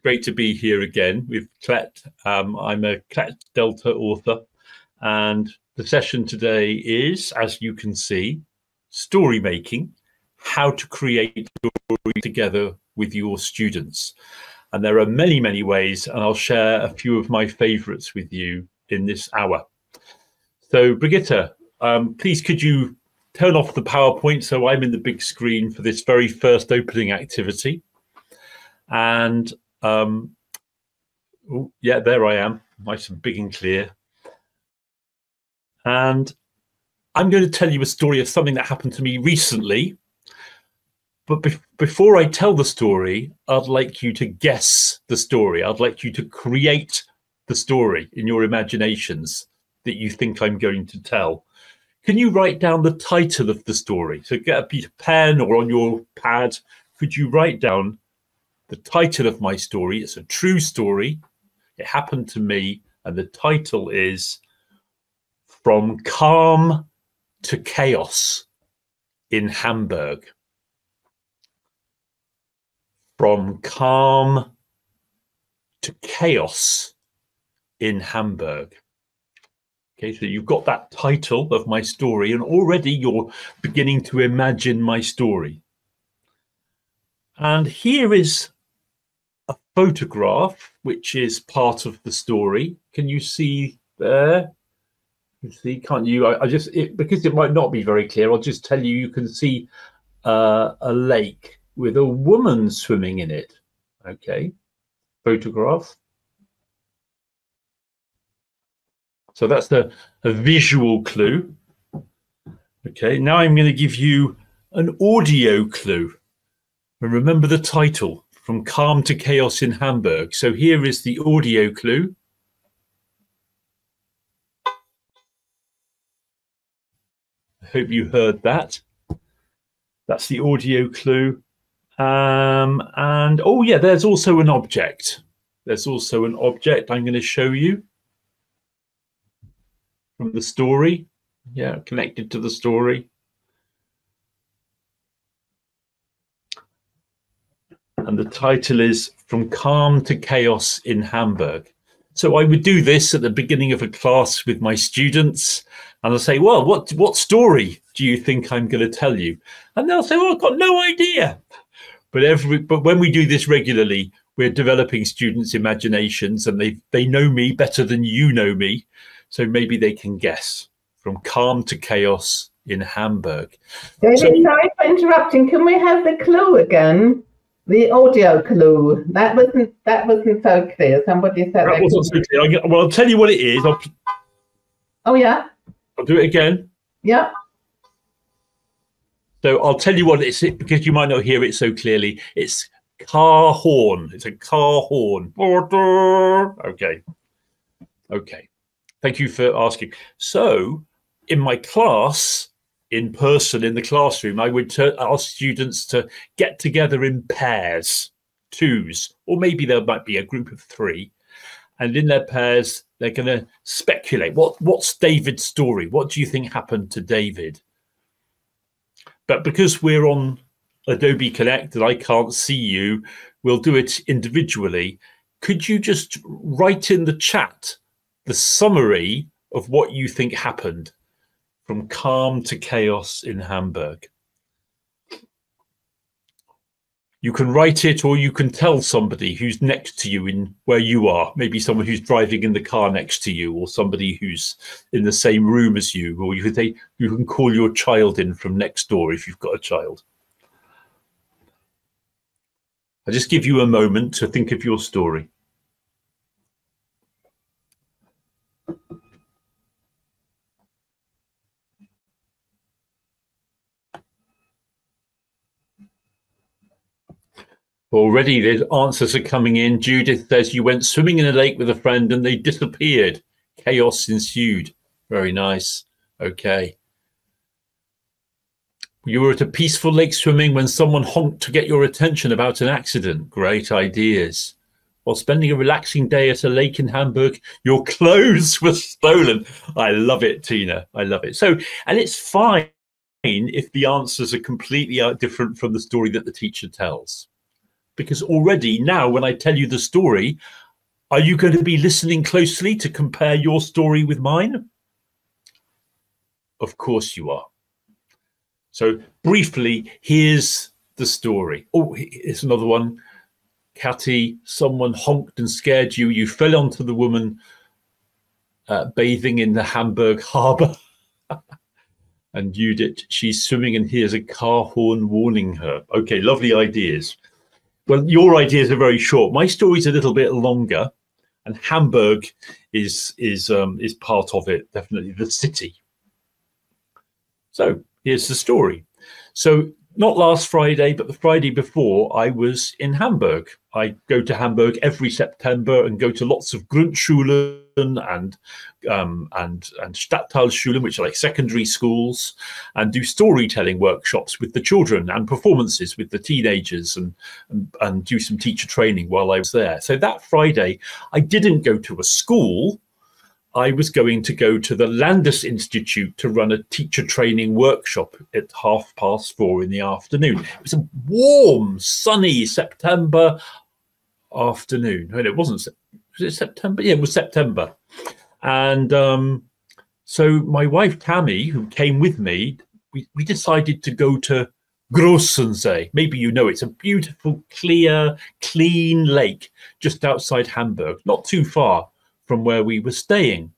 Great to be here again with Clet. I'm a Clet Delta author, and the session today is, as you can see, story making, how to create stories together with your students. And there are many, many ways, and I'll share a few of my favorites with you in this hour. So Brigitte, please could you turn off the PowerPoint so I'm in the big screen for this very first opening activity. And oh, yeah, there I am, nice and big and clear. And I'm going to tell you a story of something that happened to me recently. But before I tell the story, I'd like you to guess the story. I'd like you to create the story in your imaginations that you think I'm going to tell. Can you write down the title of the story? So get a piece of pen or on your pad, could you write down the title of my story? It's a true story. It happened to me, and the title is From Calm to Chaos in Hamburg. From calm to chaos in Hamburg. Okay, so you've got that title of my story, and already you're beginning to imagine my story. And here is a photograph, which is part of the story. Can you see there? You see, can't you? Because it might not be very clear, I'll just tell you, you can see a lake with a woman swimming in it. Okay, photograph. So that's a visual clue. Okay, now I'm going to give you an audio clue. And remember the title, From Calm to Chaos in Hamburg. So here is the audio clue. I hope you heard that. That's the audio clue. And oh yeah, there's also an object. There's also an object I'm going to show you from the story. Yeah, connected to the story. And the title is From Calm to Chaos in Hamburg. So I would do this at the beginning of a class with my students, and I'll say, well, what story do you think I'm going to tell you? And they'll say, well, I've got no idea. But when we do this regularly, we're developing students' imaginations, and they know me better than you know me. So maybe they can guess. From calm to chaos in Hamburg. David, sorry for interrupting. Can we have the clue again? The audio clue. That wasn't so clear. Somebody said that wasn't so clear. Well, I'll tell you what it is. Oh yeah. I'll do it again. Yeah. So I'll tell you what it's, because you might not hear it so clearly. It's car horn. It's a car horn. Okay. Okay. Thank you for asking. So in my class, in person in the classroom, I would ask students to get together in pairs, twos, or maybe there might be a group of three. And in their pairs, they're going to speculate. What's David's story? What do you think happened to David? But because we're on Adobe Connect and I can't see you, we'll do it individually. Could you just write in the chat the summary of what you think happened from calm to chaos in Hamburg? You can write it, or you can tell somebody who's next to you in where you are, maybe someone who's driving in the car next to you, or somebody who's in the same room as you, or you can call your child in from next door if you've got a child. I'll just give you a moment to think of your story. Already the answers are coming in. Judith says, you went swimming in a lake with a friend and they disappeared. Chaos ensued. Very nice. Okay. You were at a peaceful lake swimming when someone honked to get your attention about an accident. Great ideas. While spending a relaxing day at a lake in Hamburg, your clothes were stolen. I love it, Tina. I love it. So, and it's fine if the answers are completely different from the story that the teacher tells. Because already now, when I tell you the story, are you going to be listening closely to compare your story with mine? Of course you are. So briefly, here's the story. Oh, here's another one. Catty, someone honked and scared you. You fell onto the woman bathing in the Hamburg harbour. And Judith, she's swimming and hears a car horn warning her. Okay, lovely ideas. Well, your ideas are very short. My story's a little bit longer, and Hamburg is part of it, definitely the city. So here's the story. So not last Friday, but the Friday before, I was in Hamburg. I go to Hamburg every September and go to lots of Grundschulen and Stadtteilschulen, which are like secondary schools, and do storytelling workshops with the children and performances with the teenagers, and do some teacher training while I was there. So that Friday, I didn't go to a school. I was going to go to the Landesinstitute to run a teacher training workshop at 4:30 in the afternoon. It was a warm, sunny September afternoon. I mean, it wasn't, was it September? Yeah, it was September. And so my wife, Tammy, who came with me, we decided to go to Grossensee. Maybe you know, it's a beautiful, clear, clean lake just outside Hamburg, not too far from where we were staying.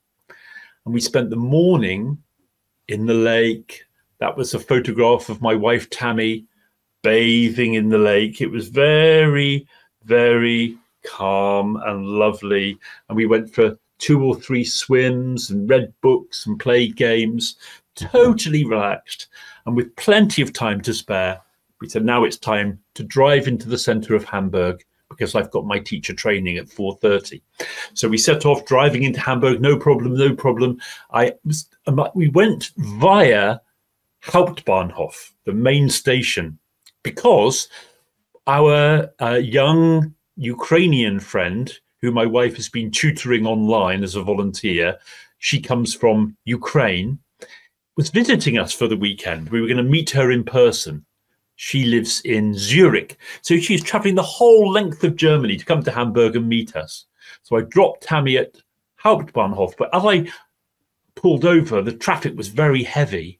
And we spent the morning in the lake. That was a photograph of my wife, Tammy, bathing in the lake. It was very, very calm and lovely. And we went for 2 or 3 swims and read books and played games, totally relaxed. And with plenty of time to spare, we said, now it's time to drive into the center of Hamburg, because I've got my teacher training at 4:30. So we set off driving into Hamburg, no problem, no problem. We went via Hauptbahnhof, the main station, because our young Ukrainian friend, who my wife has been tutoring online as a volunteer, she comes from Ukraine, was visiting us for the weekend. We were going to meet her in person. She lives in Zurich. So she's traveling the whole length of Germany to come to Hamburg and meet us. So I dropped Tammy at Hauptbahnhof, but as I pulled over, the traffic was very heavy.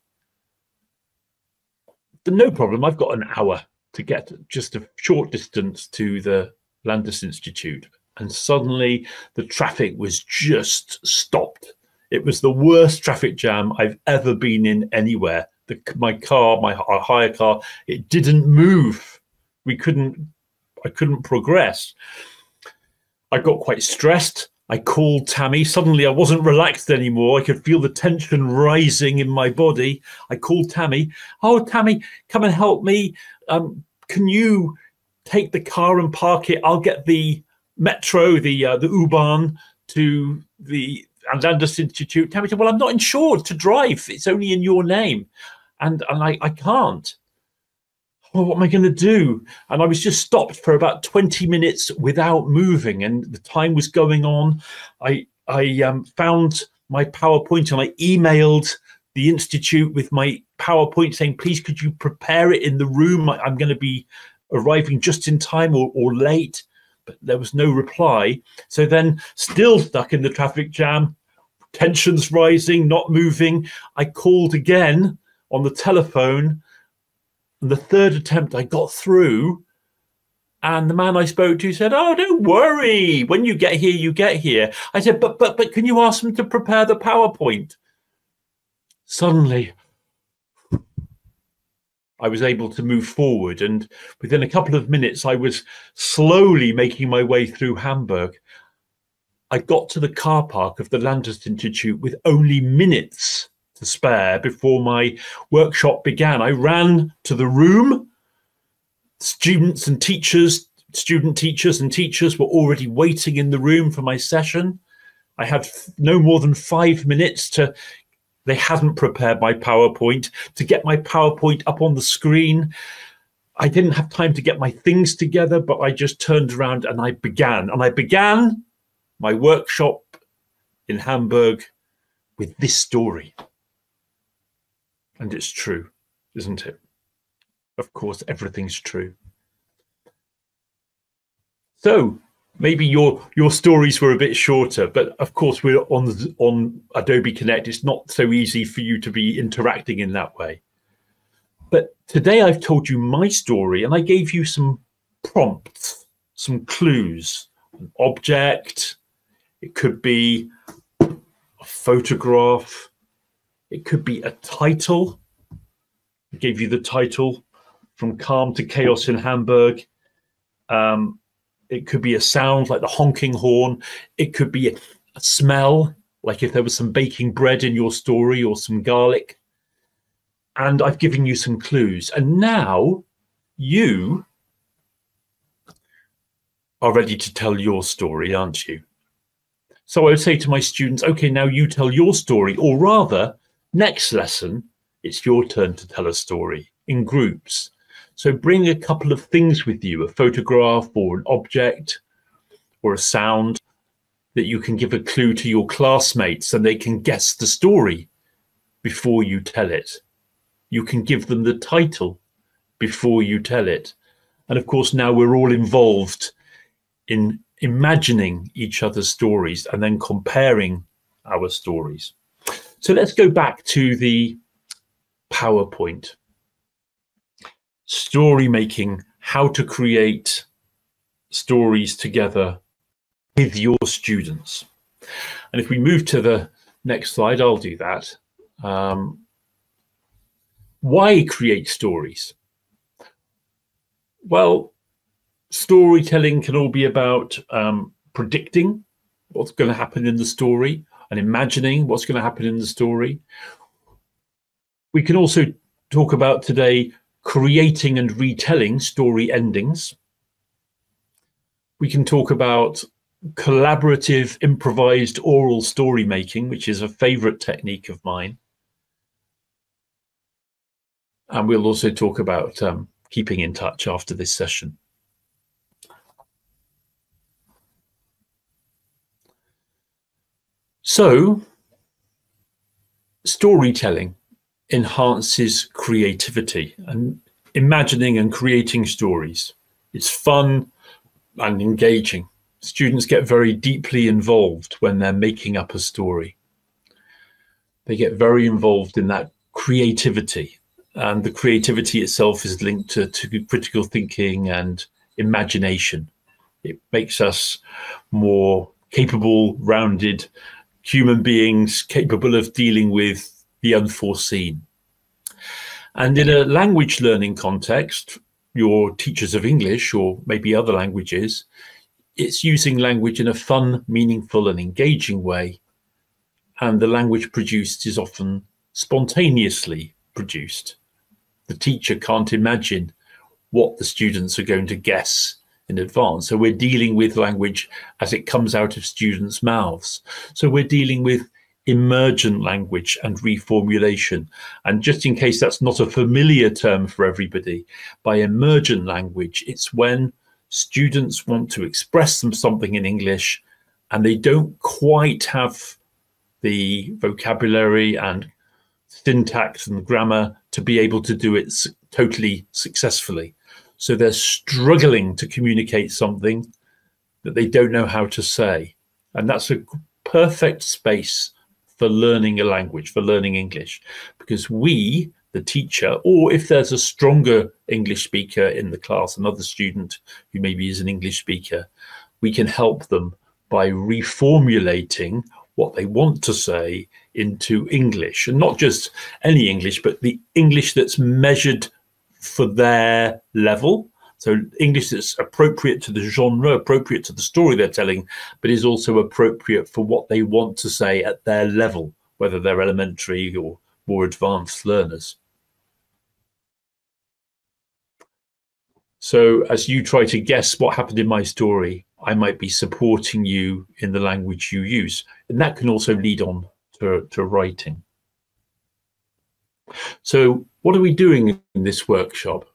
But no problem, I've got an hour to get just a short distance to the Landesinstitute. And suddenly the traffic was just stopped. It was the worst traffic jam I've ever been in anywhere. My car, our hire car, it didn't move. I couldn't progress. I got quite stressed. I called Tammy. Suddenly I wasn't relaxed anymore. I could feel the tension rising in my body. I called Tammy. Oh, Tammy, come and help me. Can you take the car and park it? I'll get the metro, the U-Bahn to the Landesinstitute. Tammy said, well, I'm not insured to drive. It's only in your name. And I can't. Oh, what am I going to do? And I was just stopped for about 20 minutes without moving, and the time was going on. I found my PowerPoint and I emailed the Institute with my PowerPoint saying, please, could you prepare it in the room? I'm going to be arriving just in time or late. But there was no reply. So then, still stuck in the traffic jam, tensions rising, not moving, I called again on the telephone, and the third attempt I got through, and the man I spoke to said, oh, don't worry, when you get here, you get here. I said, but can you ask them to prepare the PowerPoint? Suddenly, I was able to move forward, and within a couple of minutes, I was slowly making my way through Hamburg. I got to the car park of the Landesinstitute with only minutes to spare before my workshop began. I ran to the room. Student teachers and teachers were already waiting in the room for my session. I had no more than 5 minutes they hadn't prepared my PowerPoint, to get my PowerPoint up on the screen. I didn't have time to get my things together, but I just turned around and I began. And I began my workshop in Hamburg with this story. And it's true. isn't it? Of course, everything's true. So maybe your stories were a bit shorter, but of course we're on Adobe Connect. It's not so easy for you to be interacting in that way. But today I've told you my story and I gave you some prompts, some clues, an object. It could be a photograph. It could be a title. I gave you the title, From Calm to Chaos in Hamburg. It could be a sound like the honking horn. It could be a smell, like if there was some baking bread in your story or some garlic. And I've given you some clues. And now you are ready to tell your story, aren't you? So I would say to my students, okay, now you tell your story, or rather, next lesson, it's your turn to tell a story in groups. So bring a couple of things with you, a photograph or an object or a sound that you can give a clue to your classmates and they can guess the story before you tell it. You can give them the title before you tell it. And of course, now we're all involved in imagining each other's stories and then comparing our stories. So let's go back to the PowerPoint. Story making, how to create stories together with your students. And if we move to the next slide, I'll do that. Why create stories? Well, storytelling can all be about predicting what's going to happen in the story and imagining what's going to happen in the story. We can also talk about today creating and retelling story endings. We can talk about collaborative, improvised oral story making, which is a favorite technique of mine. And we'll also talk about keeping in touch after this session. So, storytelling enhances creativity and imagining and creating stories. It's fun and engaging. Students get very deeply involved when they're making up a story. They get very involved in that creativity, and the creativity itself is linked to critical thinking and imagination. It makes us more capable, rounded human beings, capable of dealing with the unforeseen. And in a language learning context, your teachers of English or maybe other languages, it's using language in a fun, meaningful and engaging way. And the language produced is often spontaneously produced. The teacher can't imagine what the students are going to guess in advance. So we're dealing with language as it comes out of students' mouths. So we're dealing with emergent language and reformulation. And just in case that's not a familiar term for everybody, by emergent language, it's when students want to express something in English and they don't quite have the vocabulary and syntax and grammar to be able to do it totally successfully. So they're struggling to communicate something that they don't know how to say. And that's a perfect space for learning a language, for learning English, because we, the teacher, or if there's a stronger English speaker in the class, another student who maybe is an English speaker, we can help them by reformulating what they want to say into English, and not just any English, but the English that's measured for their level. So English that's appropriate to the genre, appropriate to the story they're telling, but is also appropriate for what they want to say at their level, whether they're elementary or more advanced learners. So as you try to guess what happened in my story, I might be supporting you in the language you use. And that can also lead on to writing. So what are we doing in this workshop?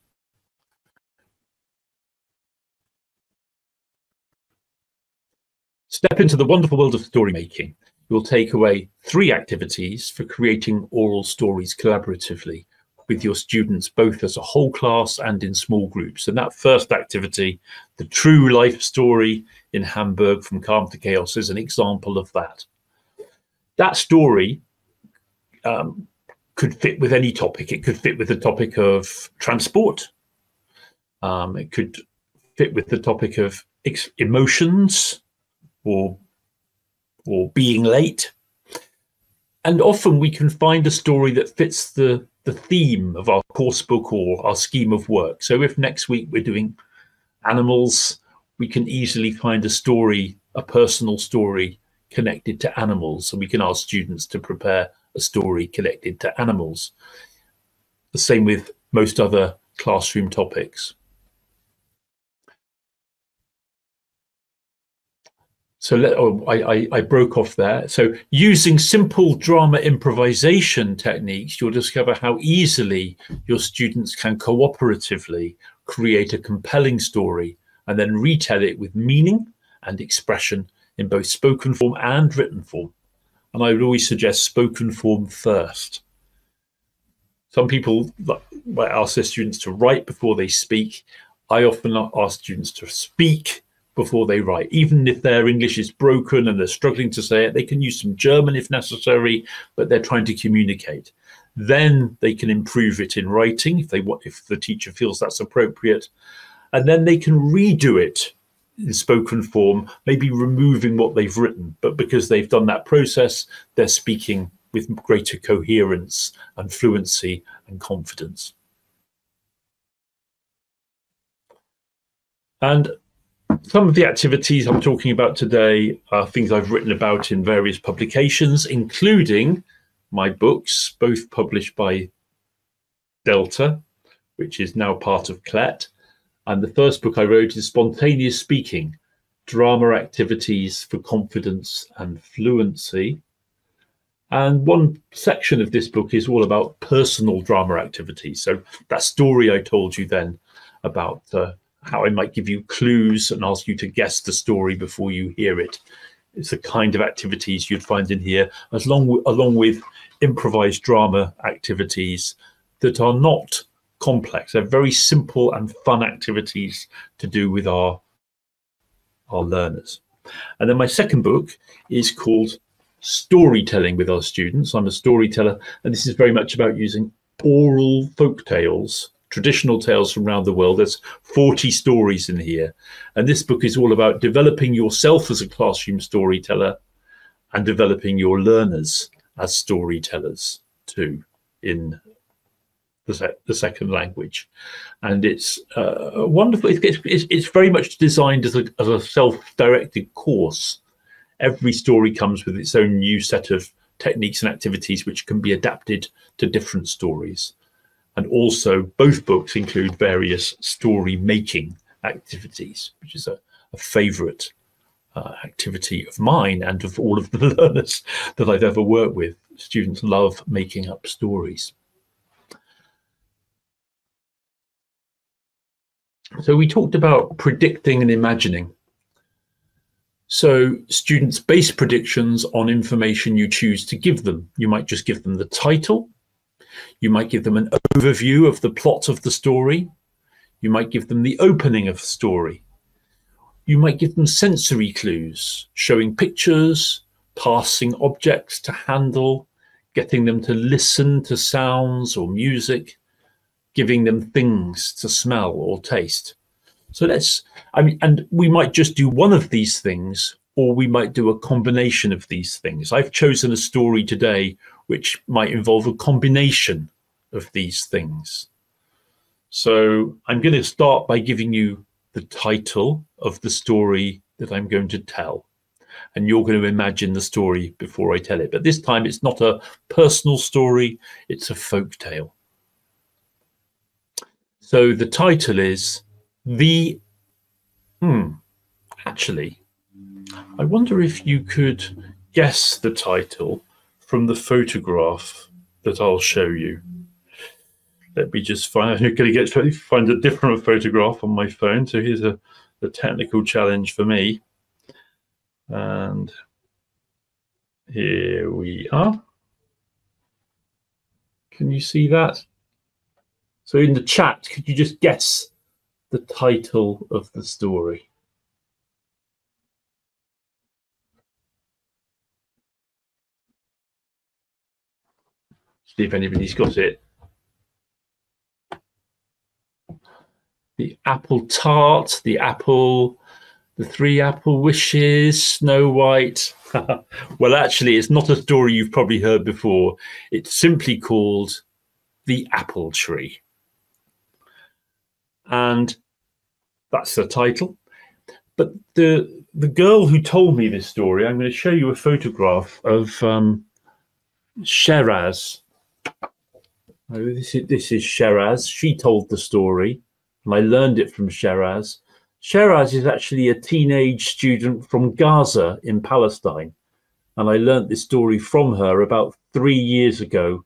Step into the wonderful world of story making. You'll take away 3 activities for creating oral stories collaboratively. with your students, both as a whole class and in small groups. And that first activity, the true life story in Hamburg from Calm to Chaos, is an example of that. That story could fit with any topic. It could fit with the topic of transport. It could fit with the topic of emotions or being late. And often we can find a story that fits the theme of our course book or our scheme of work. So if next week we're doing animals, we can easily find a story, a personal story connected to animals. And we can ask students to prepare a story connected to animals. The same with most other classroom topics. So I broke off there. So using simple drama improvisation techniques, you'll discover how easily your students can cooperatively create a compelling story and then retell it with meaning and expression in both spoken form and written form. And I would always suggest spoken form first. Some people might ask their students to write before they speak. I often ask students to speak before they write. Even if their English is broken and they're struggling to say it, they can use some German if necessary, but they're trying to communicate. Then they can improve it in writing if the teacher feels that's appropriate. And then they can redo it in spoken form, maybe removing what they've written. But because they've done that process, they're speaking with greater coherence and fluency and confidence. And some of the activities I'm talking about today are things I've written about in various publications, including my books, both published by Delta, which is now part of CLET. And the first book I wrote is Spontaneous Speaking, Drama Activities for Confidence and Fluency. And one section of this book is all about personal drama activities. So that story I told you then about how I might give you clues and ask you to guess the story before you hear it. It's the kind of activities you'd find in here, along with improvised drama activities that are not complex. They're very simple and fun activities to do with our learners. And then my second book is called Storytelling with Our Students. I'm a storyteller, and this is very much about using oral folk tales, traditional tales from around the world. There's 40 stories in here. And this book is all about developing yourself as a classroom storyteller and developing your learners as storytellers too in the second language. And it's wonderful. It's very much designed as a self-directed course. Every story comes with its own new set of techniques and activities which can be adapted to different stories. And also both books include various story making activities, which is a favorite activity of mine and of all of the learners that I've ever worked with. Students love making up stories. So we talked about predicting and imagining. So students base predictions on information you choose to give them. You might just give them the title. You might give them an overview of the plot of the story. You might give them the opening of the story. You might give them sensory clues, showing pictures, passing objects to handle, getting them to listen to sounds or music, giving them things to smell or taste. So and we might just do one of these things, or we might do a combination of these things. I've chosen a story today which might involve a combination of these things. So I'm going to start by giving you the title of the story that I'm going to tell. And you're going to imagine the story before I tell it. But this time it's not a personal story, it's a folk tale. So the title is Actually, I wonder if you could guess the title from the photograph that I'll show you. Let me just find a different photograph on my phone. So here's a technical challenge for me. And here we are. Can you see that? So in the chat, could you just guess the title of the story? See if anybody's got it. The apple tart, the three apple wishes, Snow White. Well, actually, it's not a story you've probably heard before. It's simply called The Apple Tree. And that's the title. But the girl who told me this story, I'm going to show you a photograph of Sheraz. Oh, this is Sheraz. She told the story, and I learned it from Sheraz. Sheraz is actually a teenage student from Gaza in Palestine, and I learned this story from her about 3 years ago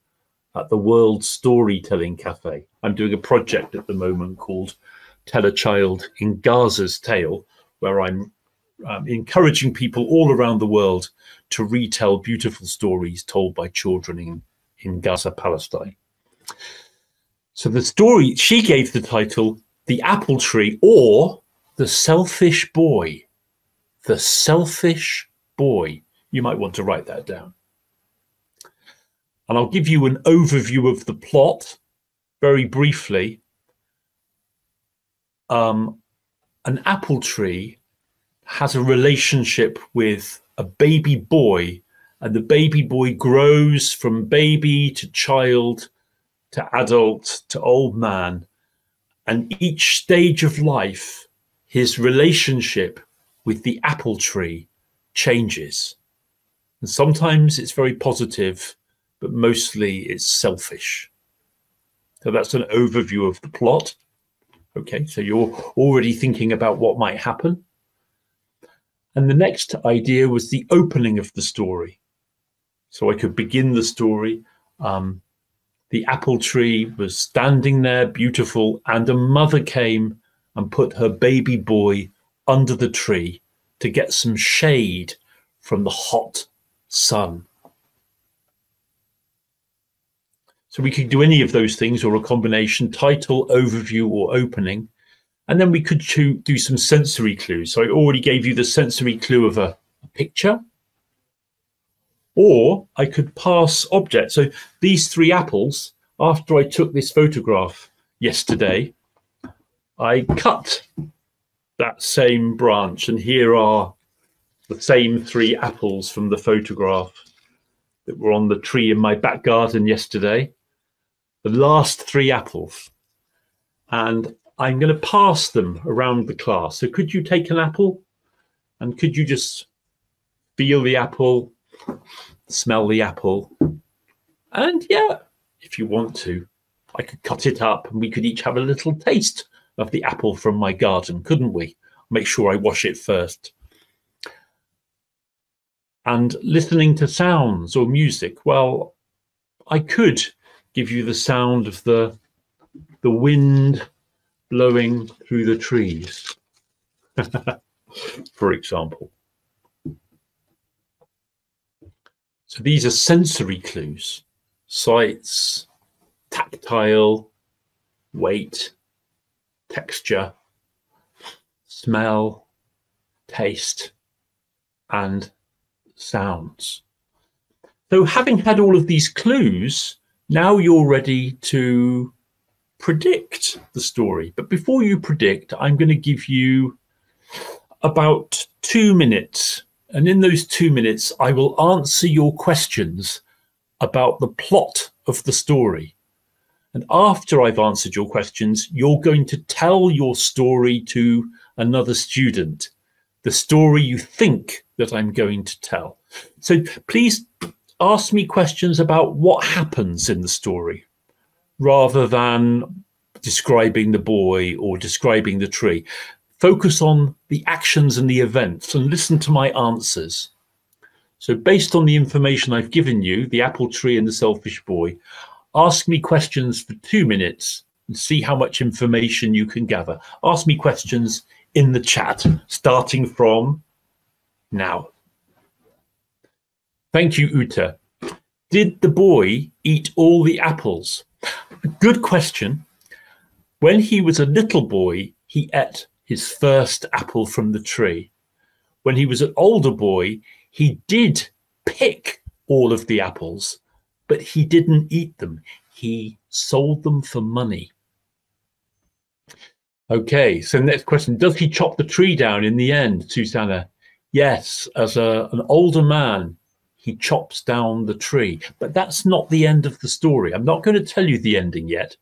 at the World Storytelling Cafe. I'm doing a project at the moment called Tell a Child in Gaza's Tale, where I'm encouraging people all around the world to retell beautiful stories told by children in Gaza, Palestine. So the story, she gave the title, The Apple Tree, or The Selfish Boy. The Selfish Boy. You might want to write that down. And I'll give you an overview of the plot very briefly. An apple tree has a relationship with a baby boy, and the baby boy grows from baby to child to adult to old man. And each stage of life, his relationship with the apple tree changes. And sometimes it's very positive, but mostly it's selfish. So that's an overview of the plot. Okay, so you're already thinking about what might happen. And the next idea was the opening of the story. So I could begin the story. The apple tree was standing there, beautiful, and a mother came and put her baby boy under the tree to get some shade from the hot sun. So we could do any of those things, or a combination: title, overview, or opening. And then we could do some sensory clues. So I already gave you the sensory clue of a picture. Or I could pass objects. So these three apples, after I took this photograph yesterday, I cut that same branch. And here are the same three apples from the photograph that were on the tree in my back garden yesterday. The last three apples. And I'm going to pass them around the class. So could you take an apple, and could you just feel the apple, smell the apple? And yeah, if you want to, I could cut it up and we could each have a little taste of the apple from my garden, couldn't we? Make sure I wash it first. And listening to sounds or music, well, I could give you the sound of the wind blowing through the trees, for example. So these are sensory clues: sights, tactile, weight, texture, smell, taste, and sounds. So having had all of these clues, now you're ready to predict the story. But before you predict, I'm going to give you about 2 minutes. And in those 2 minutes, I will answer your questions about the plot of the story. And after I've answered your questions, you're going to tell your story to another student, the story you think that I'm going to tell. So please ask me questions about what happens in the story, rather than describing the boy or describing the tree. Focus on the actions and the events and listen to my answers. So based on the information I've given you, the apple tree and the selfish boy, ask me questions for 2 minutes and see how much information you can gather. Ask me questions in the chat, starting from now. Thank you, Uta. Did the boy eat all the apples? Good question. When he was a little boy, he ate his first apple from the tree. When he was an older boy, he did pick all of the apples, but he didn't eat them. He sold them for money. Okay, so next question. Does he chop the tree down in the end, Susanna? Yes, as an older man, he chops down the tree. But that's not the end of the story. I'm not going to tell you the ending yet.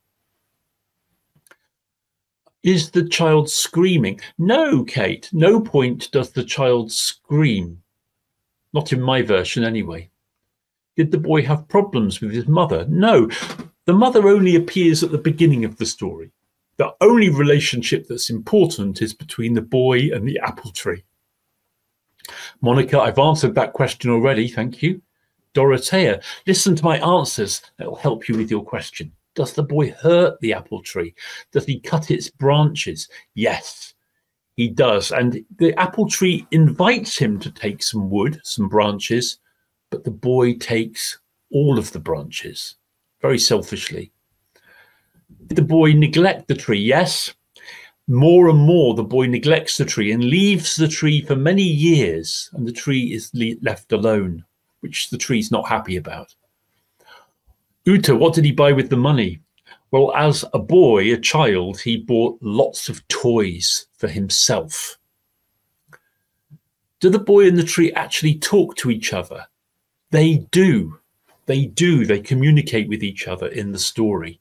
Is the child screaming? No, Kate, no point does the child scream. Not in my version, anyway. Did the boy have problems with his mother? No, the mother only appears at the beginning of the story. The only relationship that's important is between the boy and the apple tree. Monica, I've answered that question already, thank you. Dorothea, listen to my answers. That will help you with your question. Does the boy hurt the apple tree? Does he cut its branches? Yes, he does. And the apple tree invites him to take some wood, some branches, but the boy takes all of the branches, very selfishly. Did the boy neglect the tree? Yes. More and more, the boy neglects the tree and leaves the tree for many years, and the tree is left alone, which the tree's not happy about. Uta, what did he buy with the money? Well, as a boy, a child, he bought lots of toys for himself. Do the boy and the tree actually talk to each other? They do. They do. They communicate with each other in the story.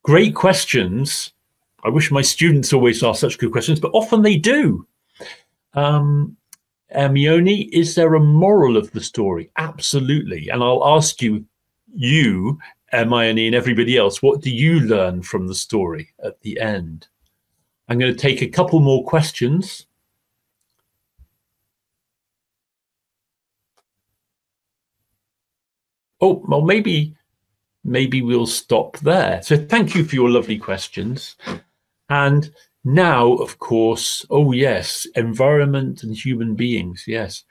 Great questions. I wish my students always ask such good questions, but often they do. Hermione, is there a moral of the story? Absolutely. And I'll ask you, Hermione, and everybody else, what do you learn from the story at the end? I'm going to take a couple more questions. Oh, well, maybe we'll stop there. So thank you for your lovely questions. And now, of course, oh yes, environment and human beings. Yes,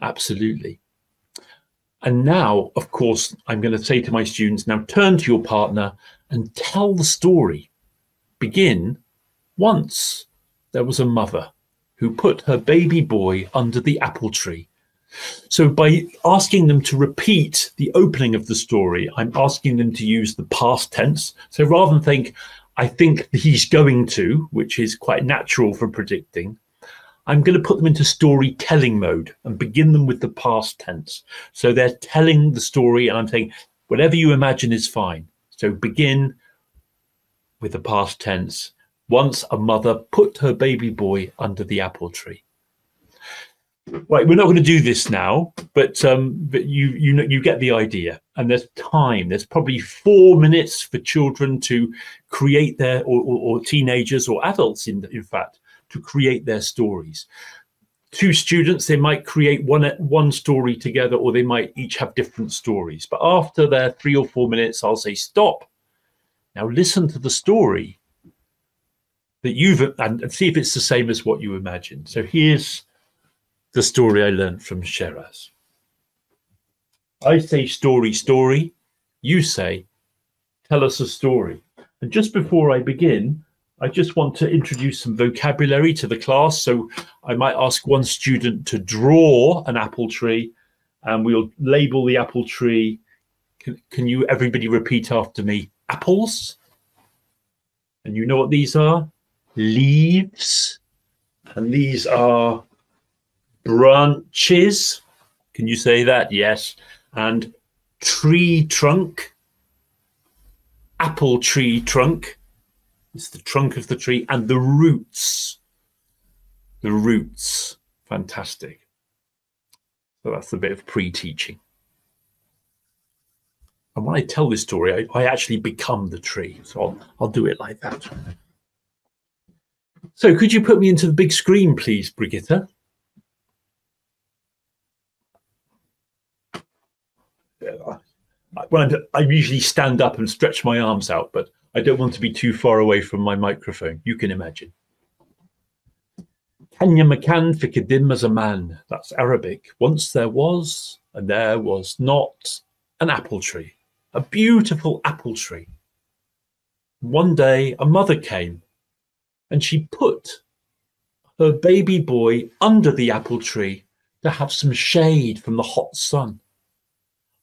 absolutely. And now, of course, I'm going to say to my students, now turn to your partner and tell the story. Begin. Once there was a mother who put her baby boy under the apple tree. So by asking them to repeat the opening of the story, I'm asking them to use the past tense. So rather than think, I think he's going to, which is quite natural for predicting, I'm going to put them into storytelling mode and begin them with the past tense. So they're telling the story and I'm saying, whatever you imagine is fine. So begin with the past tense. Once a mother put her baby boy under the apple tree. Right, we're not going to do this now, but you get the idea. And there's time. There's probably 4 minutes for children to create their, or teenagers or adults, in fact, to create their stories. 2 students, they might create one story together, or they might each have different stories. But after their 3 or 4 minutes, I'll say, stop. Now listen to the story that and see if it's the same as what you imagined. So here's the story I learned from Shiraz. I say story, story. You say, tell us a story. And just before I begin, I just want to introduce some vocabulary to the class. So I might ask one student to draw an apple tree, and we'll label the apple tree. Can you, everybody, repeat after me? Apples. And you know what these are? Leaves. And these are branches. Can you say that? Yes. And tree trunk. Apple tree trunk. It's the trunk of the tree. And the roots. The roots. Fantastic. So that's a bit of pre-teaching. And when I tell this story, I actually become the tree. So I'll do it like that. So could you put me into the big screen, please, Brigitte? I usually stand up and stretch my arms out, but I don't want to be too far away from my microphone. You can imagine. Kenya Makan Fikadim as a man. That's Arabic. Once there was, and there was not, an apple tree. A beautiful apple tree. One day a mother came and she put her baby boy under the apple tree to have some shade from the hot sun.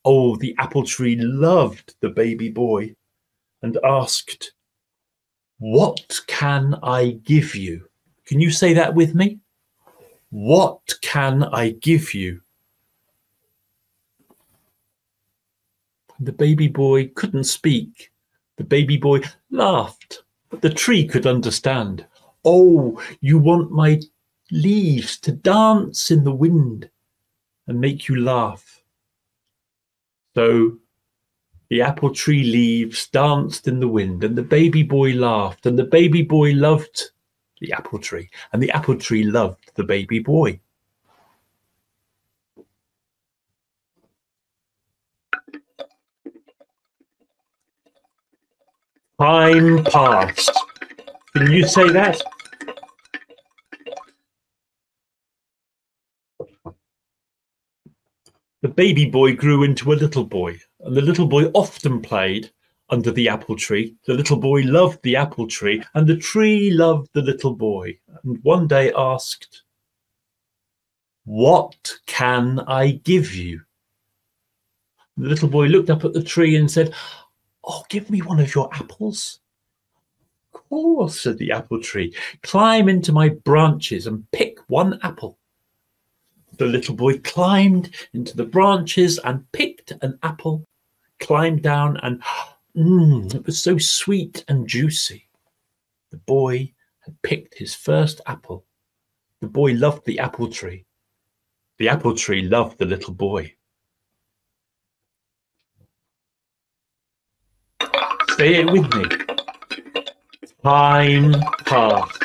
Oh, the apple tree loved the baby boy and asked, "What can I give you?" Can you say that with me? What can I give you? The baby boy couldn't speak. The baby boy laughed, but the tree could understand. Oh, you want my leaves to dance in the wind and make you laugh. So the apple tree leaves danced in the wind, and the baby boy laughed, and the baby boy loved the apple tree, and the apple tree loved the baby boy. Time passed. Can you say that? The baby boy grew into a little boy, and the little boy often played under the apple tree. The little boy loved the apple tree, and the tree loved the little boy, and one day asked, "What can I give you?" The little boy looked up at the tree and said, "Oh, give me one of your apples." "Of course," said the apple tree. "Climb into my branches and pick one apple." The little boy climbed into the branches and picked an apple, climbed down, and it was so sweet and juicy. The boy had picked his first apple. The boy loved the apple tree. The apple tree loved the little boy. Say it with me. Time passed.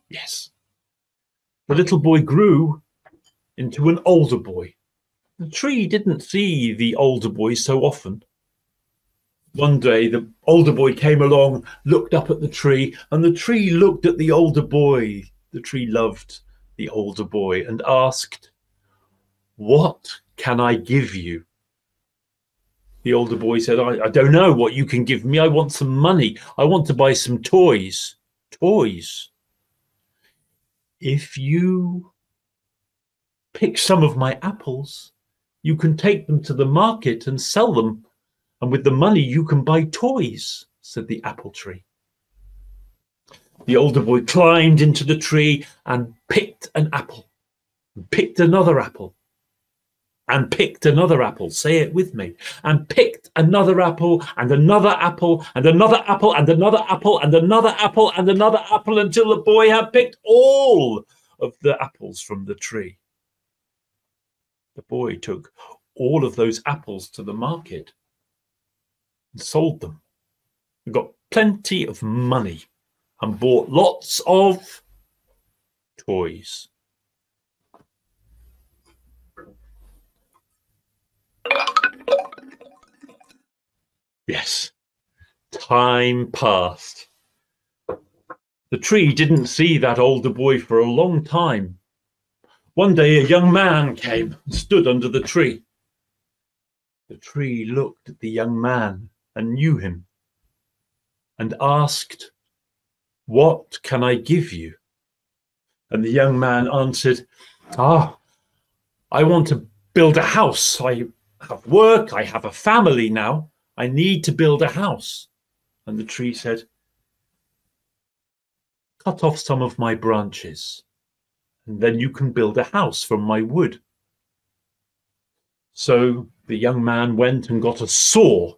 Yes. The little boy grew into an older boy. The tree didn't see the older boy so often. One day the older boy came along, looked up at the tree, and the tree looked at the older boy. The tree loved the older boy and asked, "What can I give you?" The older boy said, I don't know what you can give me. I want some money. I want to buy some toys. Toys. "If you pick some of my apples, you can take them to the market and sell them, and with the money you can buy toys," said the apple tree. The older boy climbed into the tree and picked an apple, and picked another apple, and picked another apple. Say it with me. And picked another apple, and another apple, and another apple, and another apple, and another apple, and another apple, until the boy had picked all of the apples from the tree. The boy took all of those apples to the market and sold them, and got plenty of money, and bought lots of toys. Yes, time passed. The tree didn't see that older boy for a long time. One day a young man came and stood under the tree. The tree looked at the young man and knew him and asked, "What can I give you?" And the young man answered, I want to build a house. I have work. I have a family now. I need to build a house." And the tree said, "Cut off some of my branches, and then you can build a house from my wood." So the young man went and got a saw,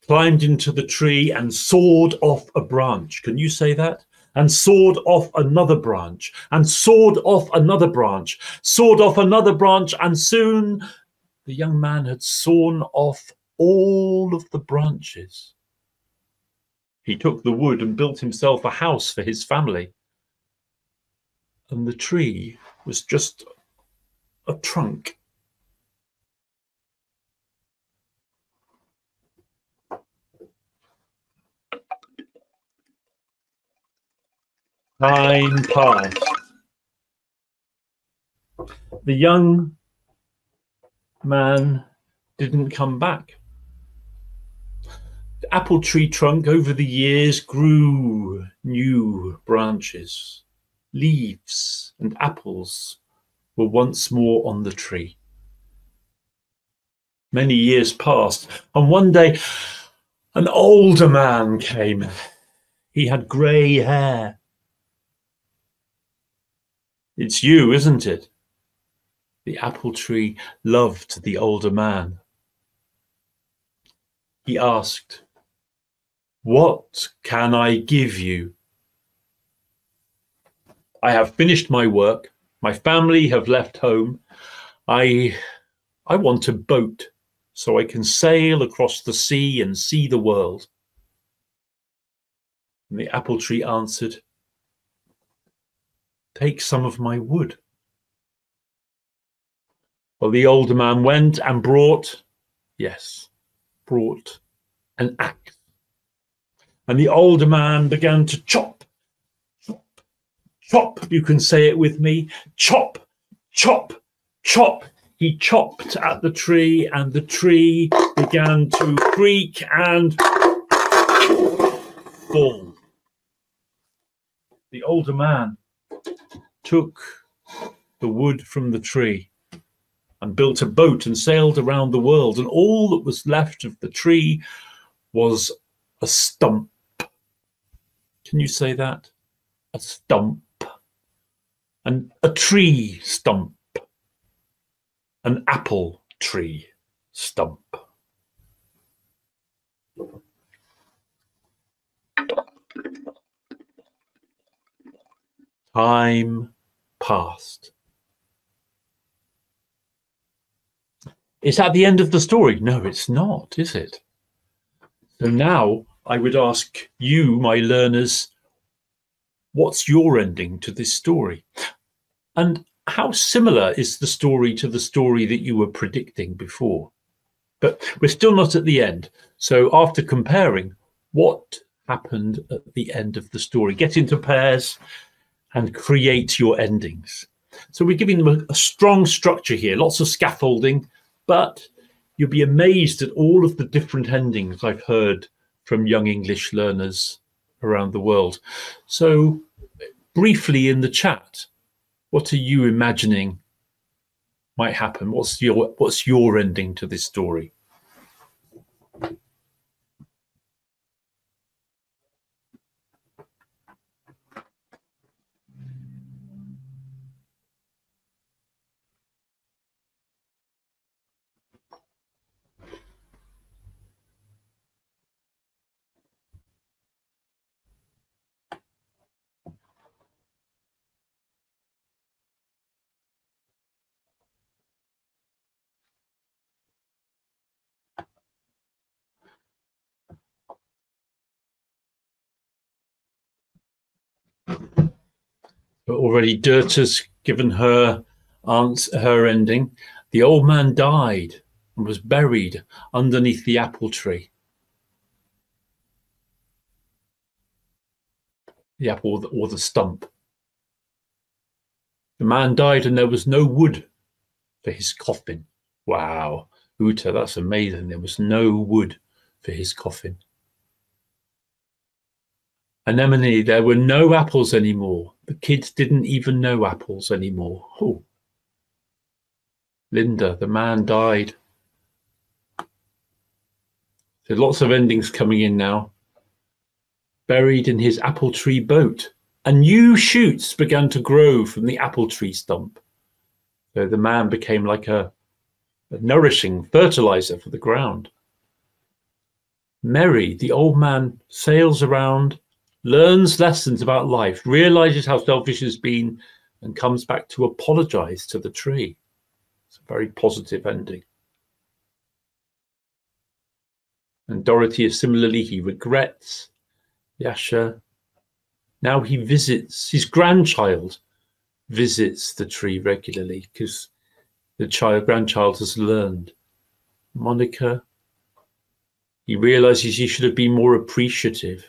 climbed into the tree and sawed off a branch. Can you say that? And sawed off another branch, and sawed off another branch, sawed off another branch, and soon the young man had sawn off all of the branches. He took the wood and built himself a house for his family. And the tree was just a trunk. Time passed. The young man didn't come back. The apple tree trunk over the years grew new branches. Leaves and apples were once more on the tree. Many years passed, and one day an older man came. He had grey hair. It's you, isn't it? The apple tree loved the older man. He asked, "What can I give you?" "I have finished my work. My family have left home. I want a boat so I can sail across the sea and see the world." And the apple tree answered, "Take some of my wood." Well, the older man went and brought an axe. And the older man began to chop, chop, chop. You can say it with me. Chop, chop, chop. He chopped at the tree, and the tree began to creak and fall. The older man took the wood from the tree and built a boat and sailed around the world, and all that was left of the tree was a stump. Can you say that? A stump. And a tree stump. An apple tree stump. Time passed. Is that the end of the story? No, it's not, is it? So now I would ask you, my learners, what's your ending to this story? And how similar is the story to the story that you were predicting before? But we're still not at the end. So after comparing, what happened at the end of the story? Get into pairs and create your endings. So we're giving them a strong structure here, lots of scaffolding, but you'll be amazed at all of the different endings I've heard from young English learners around the world. So briefly in the chat, what are you imagining might happen? What's your ending to this story? Already Dirt has given her answer, her ending. The old man died and was buried underneath the apple tree. The apple or the stump. The man died and there was no wood for his coffin. Wow, Uta, that's amazing. There was no wood for his coffin. Anemone, there were no apples anymore. The kids didn't even know apples anymore. Oh. Linda, the man died. So lots of endings coming in now. Buried in his apple tree boat. And new shoots began to grow from the apple tree stump. So the man became like a nourishing fertilizer for the ground. Merry, the old man, sails around, learns lessons about life, realizes how selfish he's been, and comes back to apologize to the tree. It's a very positive ending. And Dorothy is similarly, he regrets. Yasha, now he visits, his grandchild visits the tree regularly because the grandchild has learned. Monica, he realizes he should have been more appreciative.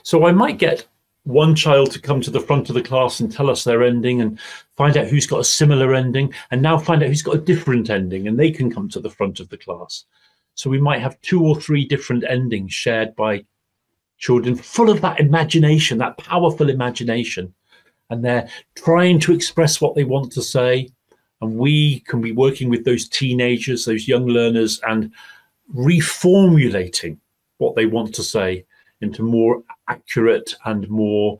So I might get one child to come to the front of the class and tell us their ending and find out who's got a similar ending, and now find out who's got a different ending, and they can come to the front of the class. So we might have 2 or 3 different endings shared by children, full of that imagination, that powerful imagination. And they're trying to express what they want to say. And we can be working with those teenagers, those young learners, and reformulating what they want to say into more accurate and more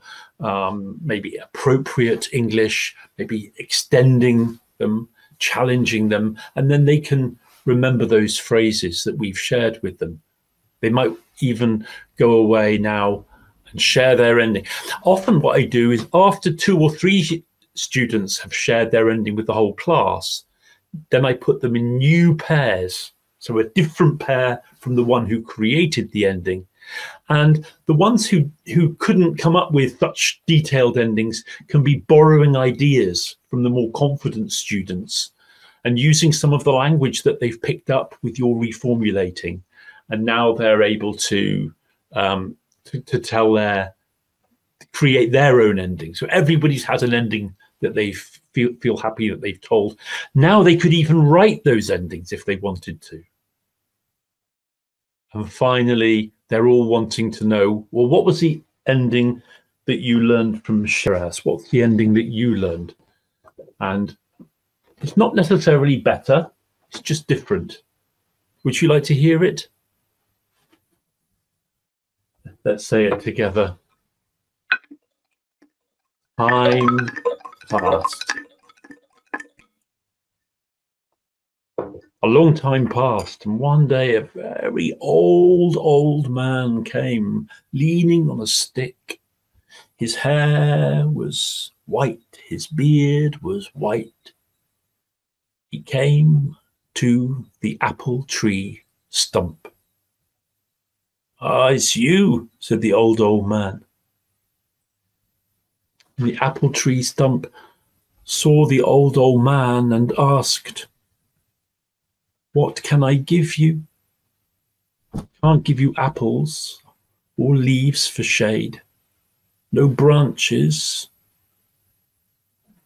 maybe appropriate English, maybe extending them, challenging them, and then they can remember those phrases that we've shared with them. They might even go away now and share their ending. Often what I do is after 2 or 3 students have shared their ending with the whole class, then I put them in new pairs. So a different pair from the one who created the ending. And the ones who couldn't come up with such detailed endings can be borrowing ideas from the more confident students and using some of the language that they've picked up with your reformulating. And now they're able to create their own ending. So everybody's has an ending that they feel happy that they've told. Now they could even write those endings if they wanted to. And finally, they're all wanting to know, well, what was the ending that you learned from Shiraz? What's the ending that you learned? And it's not necessarily better, it's just different. Would you like to hear it? Let's say it together. Time passed. A long time passed, and one day a very old man came, leaning on a stick. His hair was white, his beard was white. He came to the apple tree stump. "Ah, it's you," said the old man. And the apple tree stump saw the old man and asked, "What can I give you? I can't give you apples or leaves for shade. No branches,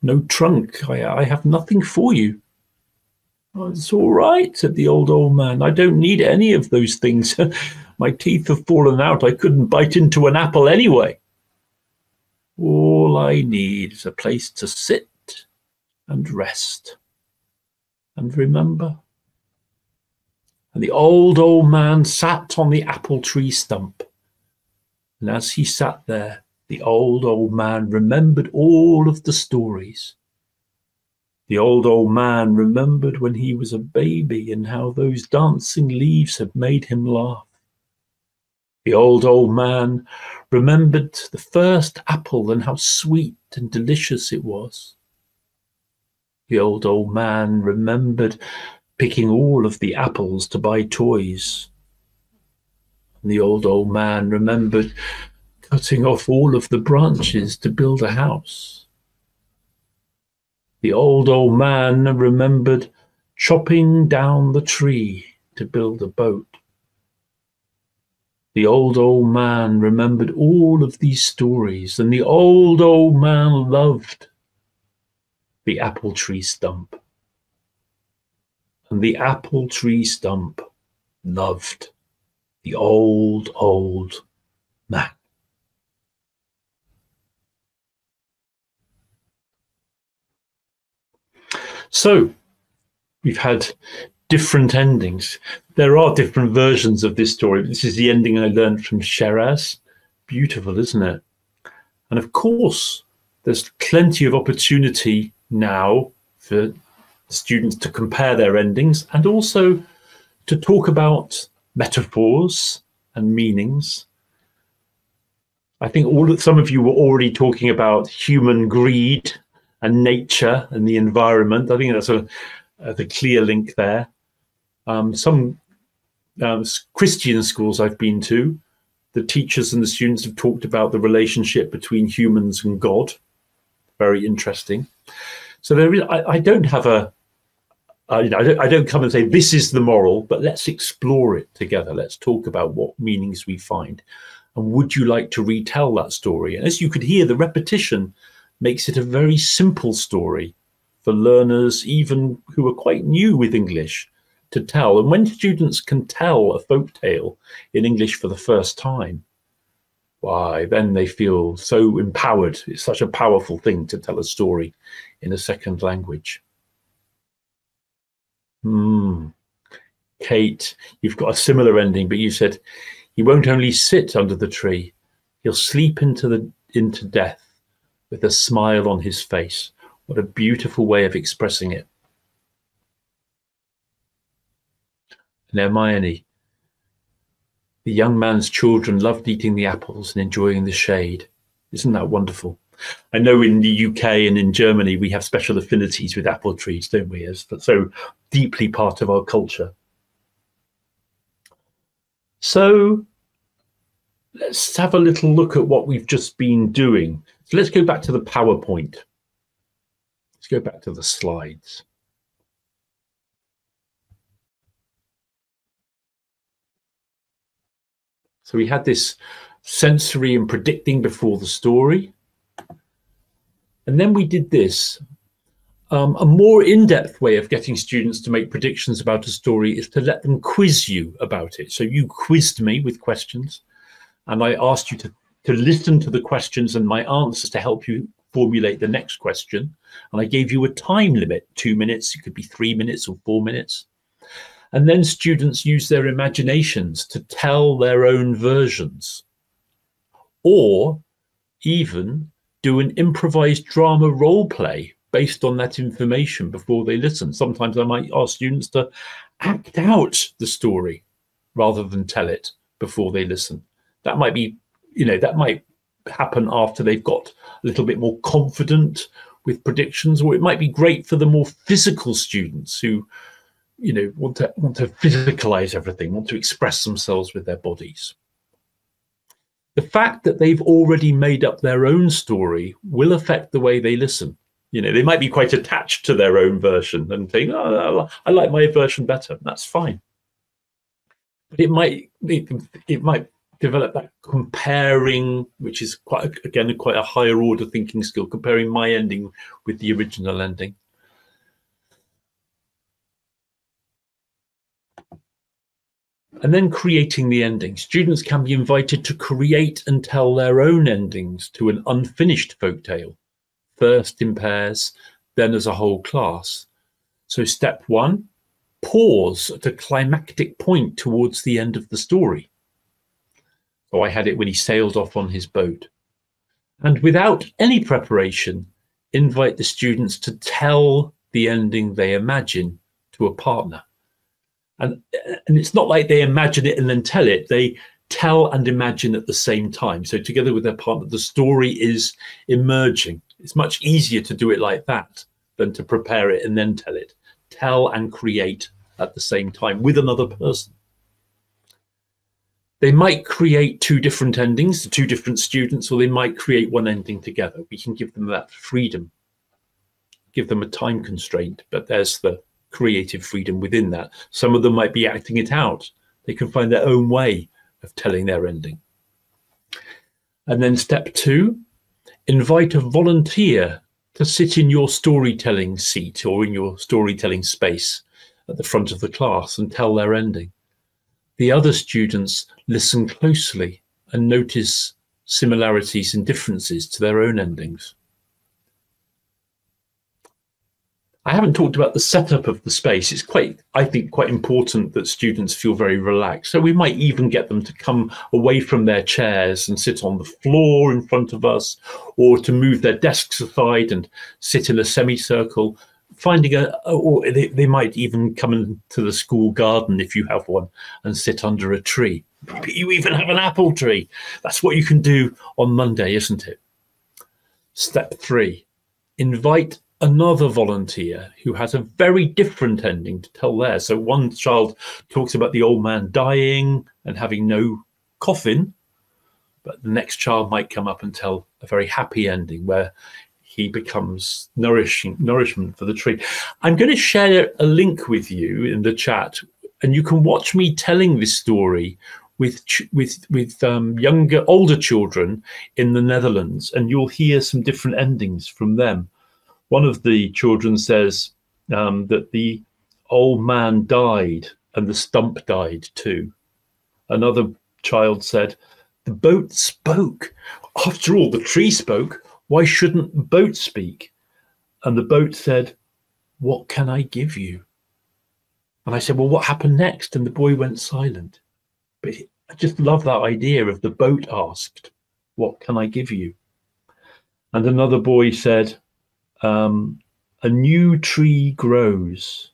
no trunk. I have nothing for you." "Oh, it's all right," said the old man. "I don't need any of those things. My teeth have fallen out. I couldn't bite into an apple anyway. All I need is a place to sit and rest and remember." And the old man sat on the apple tree stump. And as he sat there, the old man remembered all of the stories. The old man remembered when he was a baby and how those dancing leaves had made him laugh. The old man remembered the first apple and how sweet and delicious it was. The old man remembered picking all of the apples to buy toys. And the old man remembered cutting off all of the branches to build a house. The old man remembered chopping down the tree to build a boat. The old man remembered all of these stories, and the old man loved the apple tree stump. And the apple tree stump loved the old man. So we've had different endings. There are different versions of this story. This is the ending I learned from Shiraz. Beautiful, isn't it? And of course, there's plenty of opportunity now for students to compare their endings and also to talk about metaphors and meanings. I think some of you were already talking about human greed and nature and the environment. I think that's the clear link there. Some Christian schools I've been to, the teachers and the students have talked about the relationship between humans and God. Very interesting. So I don't have I don't come and say this is the moral, but let's explore it together. Let's talk about what meanings we find. And would you like to retell that story? And as you could hear, the repetition makes it a very simple story for learners, even who are quite new with English, to tell. And when students can tell a folk tale in English for the first time, why, then they feel so empowered. It's such a powerful thing to tell a story in a second language. Kate, you've got a similar ending, but you said he won't only sit under the tree, he'll sleep into death with a smile on his face. What a beautiful way of expressing it. And Hermione, the young man's children loved eating the apples and enjoying the shade. Isn't that wonderful? I know in the UK and in Germany, we have special affinities with apple trees, don't we? As so deeply part of our culture. So let's have a little look at what we've just been doing. So let's go back to the PowerPoint. Let's go back to the slides. So we had this sensory and predicting before the story. And then we did this. A more in-depth way of getting students to make predictions about a story is to let them quiz you about it. So you quizzed me with questions, and I asked you to listen to the questions and my answers to help you formulate the next question. And I gave you a time limit, 2 minutes, it could be 3 minutes or 4 minutes. And then students use their imaginations to tell their own versions, or even do an improvised drama role play based on that information before they listen. Sometimes I might ask students to act out the story rather than tell it before they listen. That might be, that might happen after they've got a little bit more confident with predictions, or it might be great for the more physical students who, want to physicalize everything, want to express themselves with their bodies. The fact that they've already made up their own story will affect the way they listen. They might be quite attached to their own version and think, oh, I like my version better. That's fine. But it might develop that comparing, which is quite a higher order thinking skill, comparing my ending with the original ending. And then creating the ending. Students can be invited to create and tell their own endings to an unfinished folktale, first in pairs, then as a whole class. So step 1, pause at a climactic point towards the end of the story. So I had it when he sailed off on his boat. And without any preparation, invite the students to tell the ending they imagine to a partner. And it's not like they imagine it and then tell it. They tell and imagine at the same time. So together with their partner, the story is emerging. It's much easier to do it like that than to prepare it and then tell it. Tell and create at the same time with another person. They might create 2 different endings to 2 different students, or they might create one ending together. We can give them that freedom, give them a time constraint, but there's the creative freedom within that. Some of them might be acting it out. They can find their own way of telling their ending. And then step 2, invite a volunteer to sit in your storytelling seat or in your storytelling space at the front of the class and tell their ending. The other students listen closely and notice similarities and differences to their own endings. I haven't talked about the setup of the space. It's I think, quite important that students feel very relaxed. So we might even get them to come away from their chairs and sit on the floor in front of us, or to move their desks aside and sit in a semicircle, or they might even come into the school garden if you have one and sit under a tree. Maybe you even have an apple tree. That's what you can do on Monday, isn't it? Step 3, invite another volunteer who has a very different ending to tell there. So one child talks about the old man dying and having no coffin, but the next child might come up and tell a very happy ending where he becomes nourishment for the tree. I'm going to share a link with you in the chat, and you can watch me telling this story with older children in the Netherlands, and you'll hear some different endings from them. One of the children says that the Old man died and the stump died too. Another child said, the boat spoke. After all, the tree spoke. Why shouldn't the boat speak? And the boat said, what can I give you? And I said, well, what happened next? And the boy went silent. But I just love that idea of the boat asked, what can I give you? And another boy said, a new tree grows.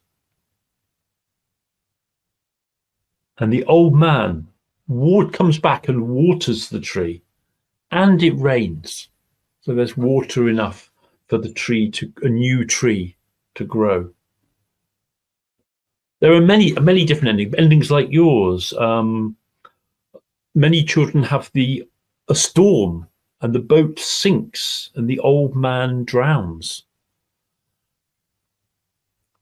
And the old man comes back and waters the tree, and it rains. So there's water enough for a new tree to grow. There are many different endings like yours. Many children have a storm and the boat sinks and the old man drowns.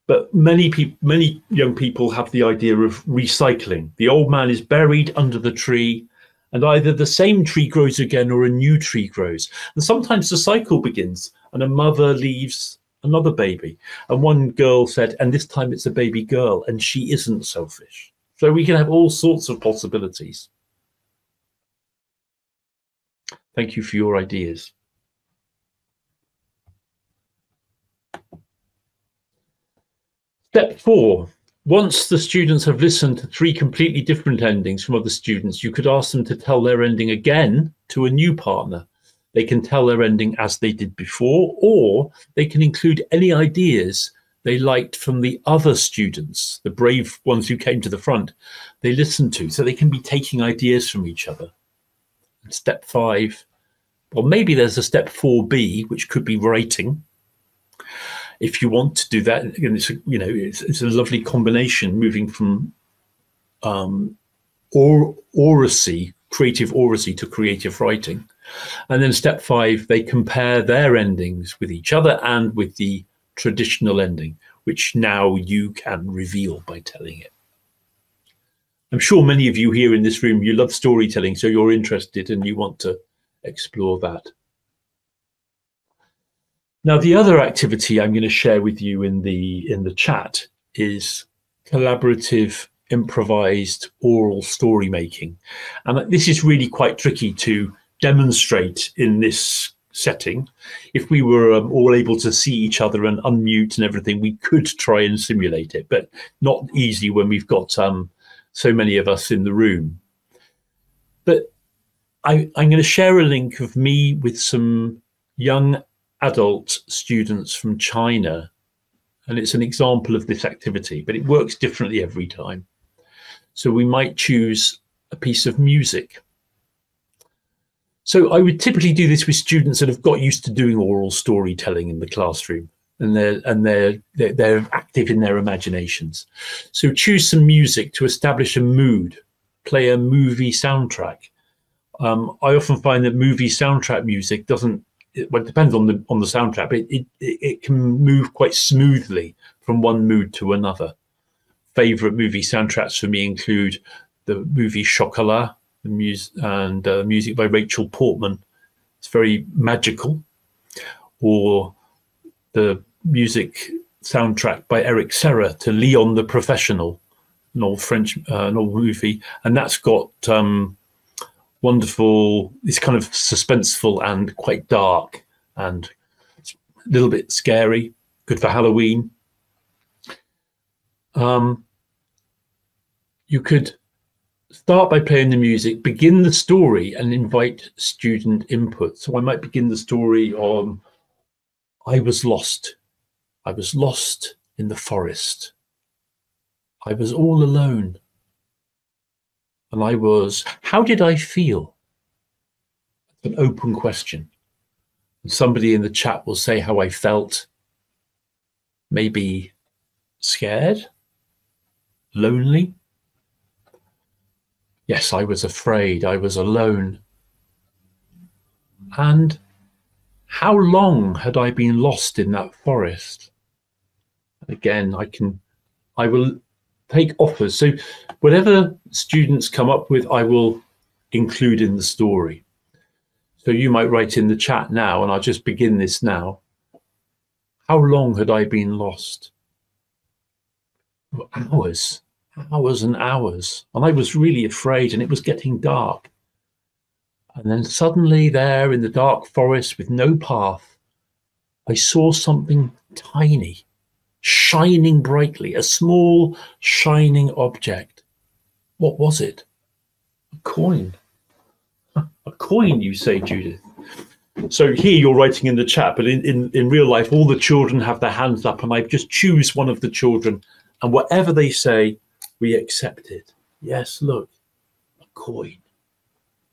But many young people have the idea of recycling. The old man is buried under the tree, and either the same tree grows again or a new tree grows. And sometimes the cycle begins and a mother leaves another baby. And one girl said, and this time it's a baby girl, and she isn't selfish. So we can have all sorts of possibilities. Thank you for your ideas. Step 4. Once the students have listened to 3 completely different endings from other students, you could ask them to tell their ending again to a new partner. They can tell their ending as they did before, or they can include any ideas they liked from the other students, the brave ones who came to the front, they listened to, so they can be taking ideas from each other. And step 5, well, maybe there's a step 4B, which could be writing. If you want to do that, and it's a lovely combination, moving from oracy, creative oracy, to creative writing. And then step 5, they compare their endings with each other and with the traditional ending, which now you can reveal by telling it. I'm sure many of you here in this room, you love storytelling, so you're interested and you want to explore that. Now, the other activity I'm going to share with you in the chat is collaborative, improvised oral story making. And this is really quite tricky to demonstrate in this setting. If we were all able to see each other and unmute and everything, we could try and simulate it, but not easy when we've got so many of us in the room. But I'm going to share a link of me with some young adult students from China, and it's an example of this activity, but it works differently every time. So we might choose a piece of music. So I would typically do this with students that have got used to doing oral storytelling in the classroom, and they're active in their imaginations. So choose some music to establish a mood, play a movie soundtrack. I often find that movie soundtrack music it depends on the soundtrack, but it can move quite smoothly from one mood to another. Favorite movie soundtracks for me include the movie Chocolat, and music by Rachel Portman. It's very magical. Or the music soundtrack by Eric Serra to Leon the Professional, an old French an old movie, and that's got wonderful, it's kind of suspenseful and quite dark and a little bit scary, good for Halloween. You could start by playing the music, begin the story and invite student input. So I might begin the story on, I was lost. I was lost in the forest. I was all alone. And how did I feel? An open question. And somebody in the chat will say how I felt. Maybe scared, lonely. Yes, I was afraid, I was alone. And how long had I been lost in that forest? Again, I will take offers. So whatever students come up with, I will include in the story. So you might write in the chat now, and I'll just begin this now. How long had I been lost? hours, hours and hours. And I was really afraid, and it was getting dark. And then suddenly there in the dark forest with no path, I saw something tiny, shining brightly, a small shining object. What was it? A coin. A coin, you say, Judith. So here you're writing in the chat, but in real life, all the children have their hands up, and I just choose one of the children, and whatever they say, we accept it. Yes, look, a coin.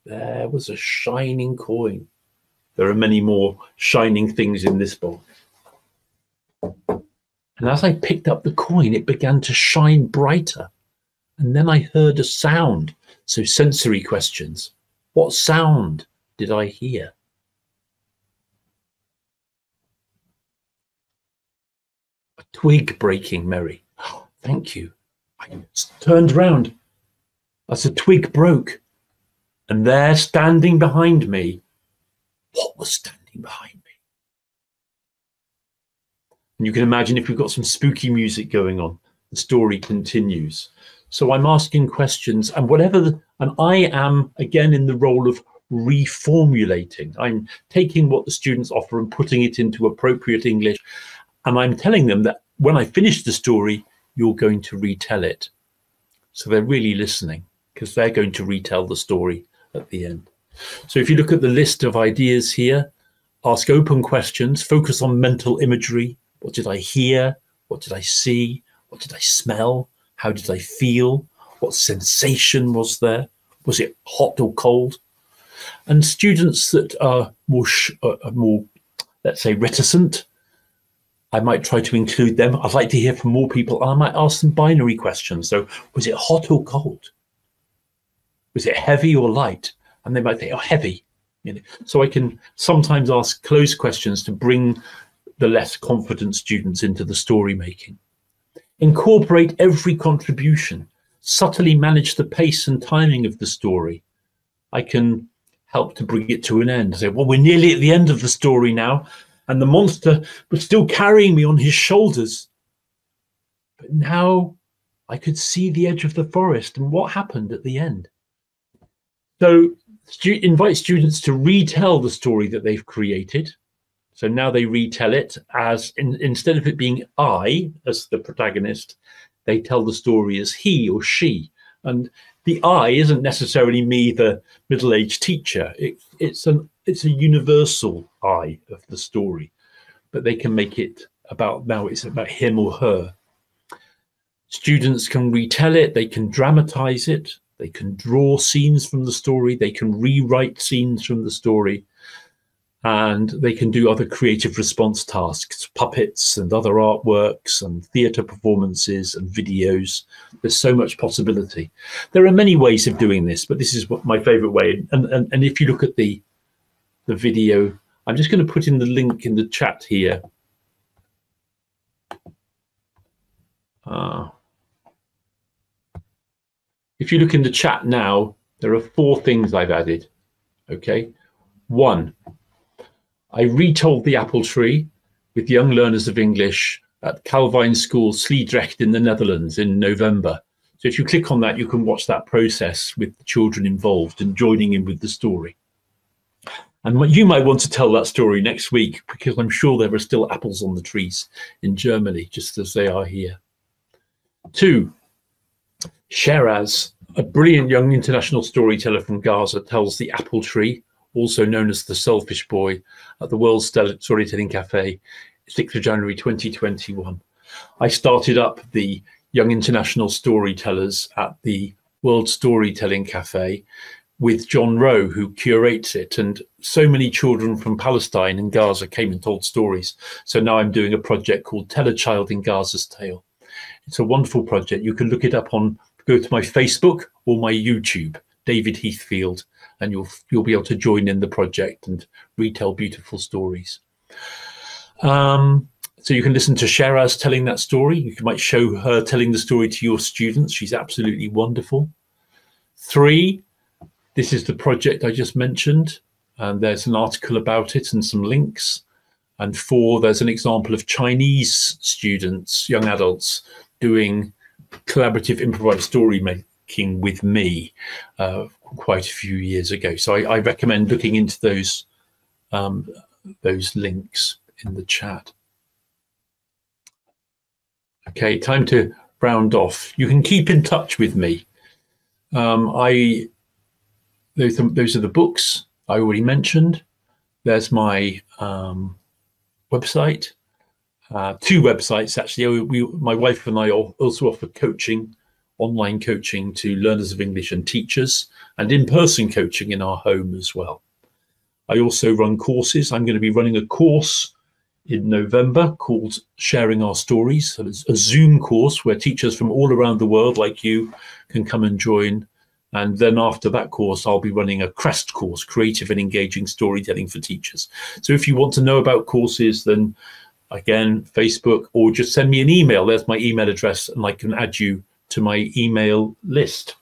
There was a shining coin. There are many more shining things in this bowl. And as I picked up the coin, it began to shine brighter. And then I heard a sound. So sensory questions. What sound did I hear? A twig breaking, Mary. Oh, thank you. I turned round as a twig broke. And there, standing behind me, what was standing behind me? And you can imagine if we've got some spooky music going on, the story continues. So I'm asking questions, and and I am again in the role of reformulating. I'm taking what the students offer and putting it into appropriate English. And I'm telling them that when I finish the story, you're going to retell it. So they're really listening, because they're going to retell the story at the end. So if you look at the list of ideas here, ask open questions, focus on mental imagery. What did I hear? What did I see? What did I smell? How did I feel? What sensation was there? Was it hot or cold? And students that are more, let's say, reticent, I might try to include them. I'd like to hear from more people. And I might ask them binary questions. So was it hot or cold? Was it heavy or light? And they might say, oh, heavy. You know, so I can sometimes ask closed questions to bring the less confident students into the story making. Incorporate every contribution. Subtly manage the pace and timing of the story. I can help to bring it to an end. Say, well, we're nearly at the end of the story now, and the monster was still carrying me on his shoulders. But now I could see the edge of the forest, and what happened at the end? So invite students to retell the story that they've created. So now they retell it as, instead of it being I as the protagonist, they tell the story as he or she. And the I isn't necessarily me, the middle-aged teacher. It's a universal I of the story, but they can make it about, now it's about him or her. Students can retell it, they can dramatize it, they can draw scenes from the story, they can rewrite scenes from the story, and they can do other creative response tasks, puppets and other artworks and theatre performances and videos. There's so much possibility. There are many ways of doing this, but this is my favorite way. And if you look at the video, I'm just going to put in the link in the chat here. If you look in the chat now, there are 4 things I've added. Okay. 1, I retold The Apple Tree with young learners of English at Calvine School, Sliedrecht in the Netherlands in November. So if you click on that, you can watch that process with the children involved and joining in with the story. And you might want to tell that story next week, because I'm sure there are still apples on the trees in Germany, just as they are here. 2, Sheraz, a brilliant young international storyteller from Gaza, tells The Apple Tree, also known as The Selfish Boy, at the World Storytelling Cafe, 6th of January 2021. I started up the Young International Storytellers at the World Storytelling Cafe with John Rowe, who curates it, and so many children from Palestine and Gaza came and told stories. So now I'm doing a project called Tell a Child in Gaza's Tale. It's a wonderful project. You can look it up go to my Facebook or my YouTube, David Heathfield, and you'll be able to join in the project and retell beautiful stories. So you can listen to Sheraz telling that story. You might show her telling the story to your students. She's absolutely wonderful. 3, this is the project I just mentioned, and there's an article about it and some links. And 4, there's an example of Chinese students, young adults, doing collaborative improvised story making with me quite a few years ago. So I recommend looking into those links in the chat. Okay, time to round off. You can keep in touch with me. Those are the books I already mentioned. There's my website. 2 websites actually. My wife and I also offer coaching, online coaching to learners of English and teachers, and in-person coaching in our home as well. I also run courses. I'm going to be running a course in November called Sharing Our Stories. So it's a Zoom course where teachers from all around the world like you can come and join. And then after that course, I'll be running a CREST course, Creative and Engaging Storytelling for Teachers. So if you want to know about courses, then again, Facebook, or just send me an email. There's my email address, and I can add you to my email list.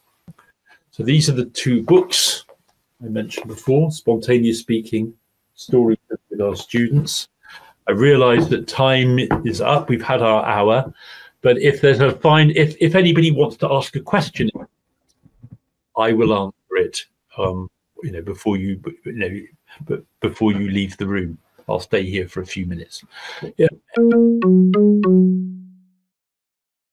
So these are the 2 books I mentioned before: Spontaneous Speaking, Stories with Our Students. I realize that time is up. We've had our hour, but if there's if anybody wants to ask a question, I will answer it. Before you leave the room, I'll stay here for a few minutes. Yeah.